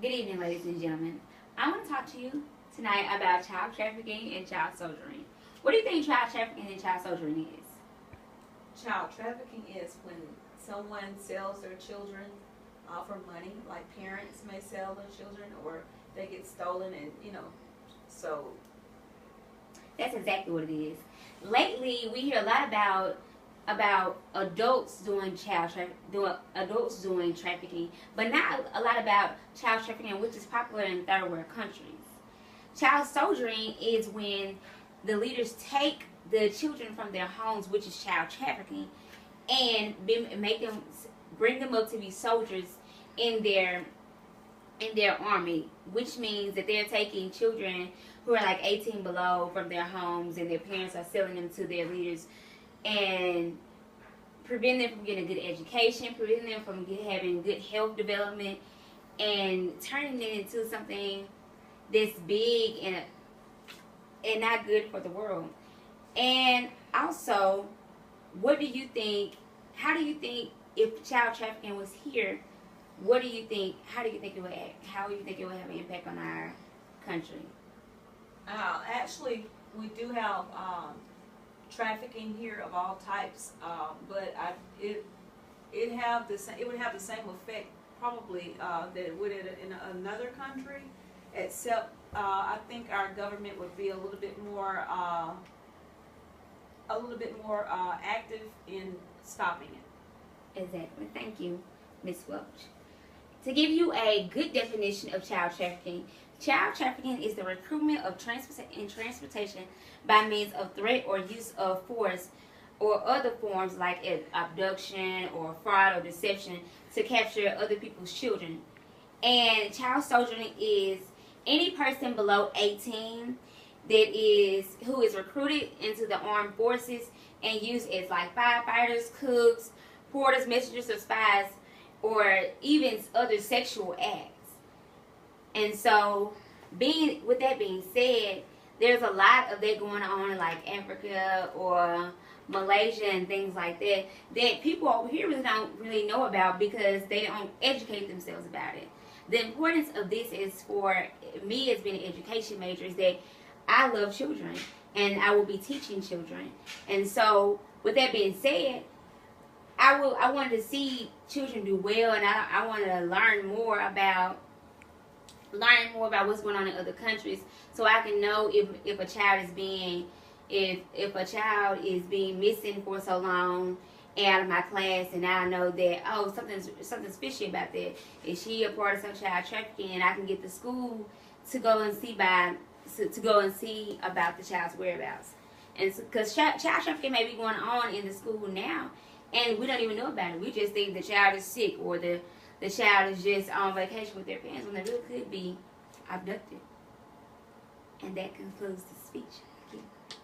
Good evening, ladies and gentlemen. I want to talk to you tonight about child trafficking and child soldiering. What do you think child trafficking and child soldiering is? Child trafficking is when someone sells their children for money, like parents may sell their children, or they get stolen, and so That's exactly what it is. Lately, we hear a lot about adults doing adults doing trafficking, but not a lot about child trafficking, which is popular in third world countries. Child soldiering is when the leaders take the children from their homes, which is child trafficking, and bring them up to be soldiers in their army, which means that they're taking children who are like 18 below from their homes, and their parents are selling them to their leaders, and preventing them from getting a good education, preventing them from having good health development, and turning it into something that's big and not good for the world. And also, what do you think? How do you think if child trafficking was here? What do you think? How do you think it would? How do you think it would have an impact on our country? actually we do have trafficking here of all types, but it have the same, it would have the same effect probably that it would in another country, except I think our government would be a little bit more active in stopping it. Exactly. Thank you, Miss Welch. To give you a good definition of child trafficking is the recruitment of transportation by means of threat or use of force or other forms like abduction or fraud or deception to capture other people's children. And child soldiering is any person below 18 who is recruited into the armed forces and used as like firefighters, cooks, porters, messengers, or spies, or even other sexual acts. And so, with that being said, there's a lot of that going on in like Africa or Malaysia and things like that people over here don't really know about because they don't educate themselves about it. The importance of this is for me as being an education major is that I love children and I will be teaching children. And so, with that being said, I wanted to see children do well, and I wanted to learn more about what's going on in other countries, so I can know if a child is being missing for so long out of my class, and I know that something's fishy about that. Is she a part of some child trafficking, and I can get the school to go and see about the child's whereabouts. And because child trafficking may be going on in the school now, and we don't even know about it. We just think the child is sick or the child is just on vacation with their parents when they really could be abducted. And that concludes the speech. Thank you.